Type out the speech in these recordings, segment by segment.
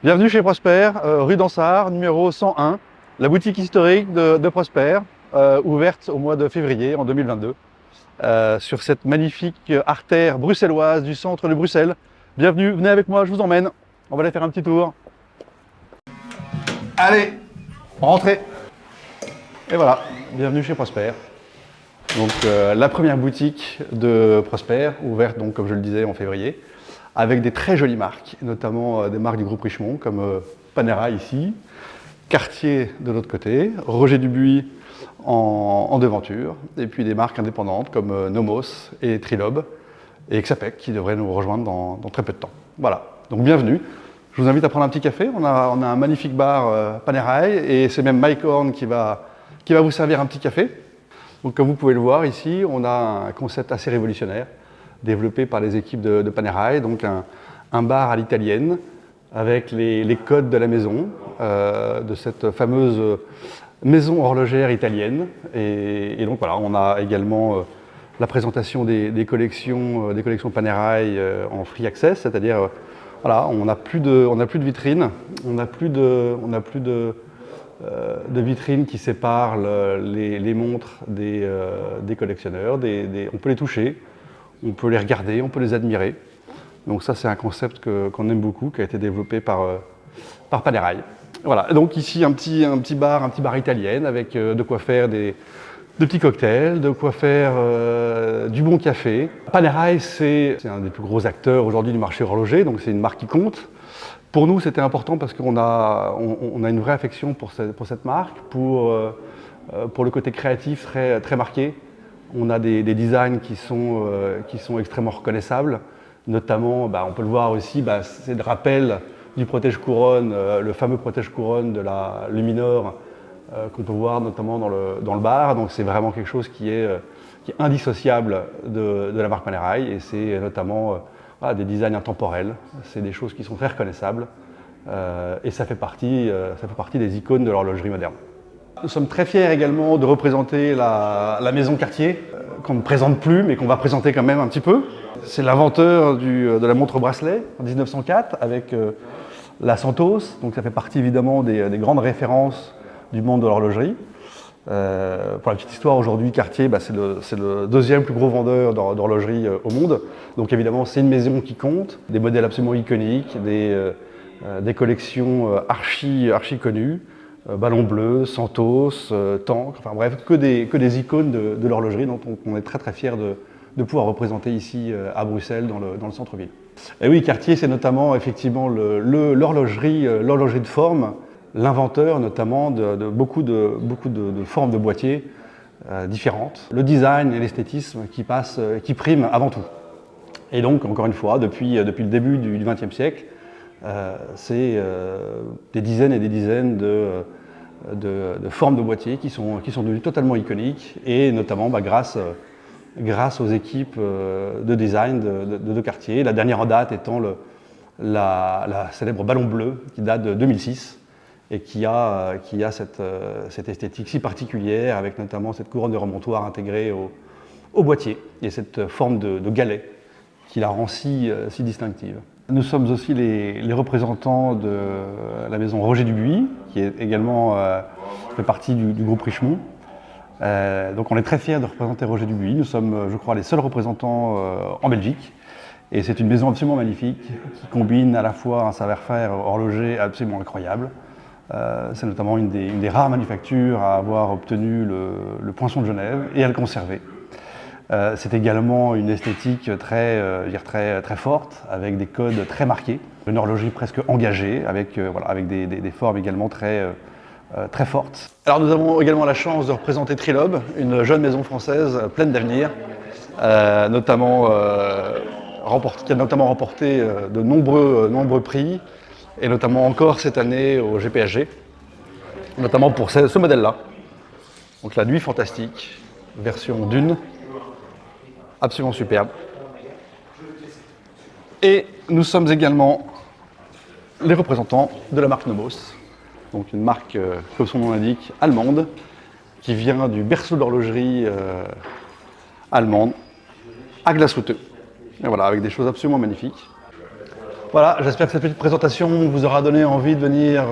Bienvenue chez Prosper, rue d'Ansart, numéro 101, la boutique historique de Prosper, ouverte au mois de février en 2022, sur cette magnifique artère bruxelloise du centre de Bruxelles. Bienvenue, venez avec moi, je vous emmène. On va aller faire un petit tour. Allez, rentrez. Et voilà, bienvenue chez Prosper. Donc la première boutique de Prosper, ouverte donc comme je le disais en février, avec des très jolies marques, notamment des marques du groupe Richemont comme Panerai ici, Cartier de l'autre côté, Roger Dubuis en devanture, et puis des marques indépendantes comme Nomos et Trilob, et Xapec qui devrait nous rejoindre dans très peu de temps. Voilà, donc bienvenue. Je vous invite à prendre un petit café. On a un magnifique bar Panerai, et c'est même Mike Horn qui va vous servir un petit café. Donc comme vous pouvez le voir ici, on a un concept assez révolutionnaire, développé par les équipes de Panerai, donc un bar à l'italienne, avec les codes de la maison, de cette fameuse maison horlogère italienne. Et donc voilà, on a également la présentation des collections Panerai en free access, c'est-à-dire voilà, on n'a plus de vitrines, on n'a plus de vitrines qui séparent les montres des collectionneurs. On peut les toucher, on peut les regarder, on peut les admirer. Donc ça, c'est un concept qu'on aime beaucoup, qui a été développé par Panerai. Voilà, donc ici un petit bar italien avec de quoi faire de petits cocktails, de quoi faire du bon café. Panerai, c'est un des plus gros acteurs aujourd'hui du marché horloger, donc c'est une marque qui compte. Pour nous, c'était important parce qu'on a une vraie affection pour cette marque, pour le côté créatif très marqué. On a des designs qui sont extrêmement reconnaissables, notamment, on peut le voir aussi, c'est le rappel du protège-couronne, le fameux protège-couronne de la Luminor qu'on peut voir notamment dans le bar. Donc c'est vraiment quelque chose qui est indissociable de la marque Panerai, et c'est notamment des designs intemporels. C'est des choses qui sont très reconnaissables et ça fait partie des icônes de l'horlogerie moderne. Nous sommes très fiers également de représenter la maison Cartier, qu'on ne présente plus, mais qu'on va présenter quand même un petit peu. C'est l'inventeur de la montre bracelet en 1904 avec la Santos, donc ça fait partie évidemment des grandes références du monde de l'horlogerie. Pour la petite histoire, aujourd'hui, Cartier, c'est le deuxième plus gros vendeur d'horlogerie au monde. Donc évidemment, c'est une maison qui compte, des modèles absolument iconiques, des collections archi connues. Ballon Bleu, Santos, Tank, enfin bref, que des icônes de l'horlogerie dont on est très fiers de pouvoir représenter ici à Bruxelles, dans le centre-ville. Et oui, Cartier, c'est notamment effectivement l'horlogerie de forme, l'inventeur notamment de beaucoup de formes de boîtiers différentes. Le design et l'esthétisme qui priment avant tout. Et donc, encore une fois, depuis le début du XXe siècle, c'est des dizaines et des dizaines de formes de boîtiers qui sont devenues totalement iconiques, et notamment grâce aux équipes de design de Cartier. La dernière en date étant la célèbre Ballon Bleu qui date de 2006 et qui a cette esthétique si particulière, avec notamment cette couronne de remontoir intégrée au boîtier et cette forme de galet qui la rend si distinctive. Nous sommes aussi les représentants de la maison Roger Dubuis, qui est également fait partie du groupe Richemont. Donc on est très fiers de représenter Roger Dubuis. Nous sommes, je crois, les seuls représentants en Belgique. Et c'est une maison absolument magnifique, qui combine à la fois un savoir-faire horloger absolument incroyable. C'est notamment une des rares manufactures à avoir obtenu le poinçon de Genève et à le conserver. C'est également une esthétique très forte, avec des codes très marqués, une horlogerie presque engagée, avec des formes également très fortes. Alors nous avons également la chance de représenter Trilob, une jeune maison française pleine d'avenir, qui a notamment remporté de nombreux prix, et notamment encore cette année au GPHG, notamment pour ce modèle-là. Donc la Nuit Fantastique, version Dune. Absolument superbe. Et nous sommes également les représentants de la marque Nomos, donc une marque, comme son nom l'indique, allemande, qui vient du berceau de l'horlogerie allemande, à Glashütte. Et voilà, avec des choses absolument magnifiques. Voilà, j'espère que cette petite présentation vous aura donné envie de venir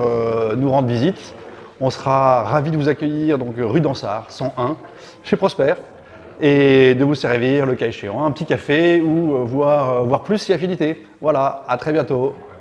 nous rendre visite. On sera ravis de vous accueillir donc rue d'Ansart, 101, chez Prosper, et de vous servir, le cas échéant, un petit café ou voir plus si affinité. Voilà, à très bientôt.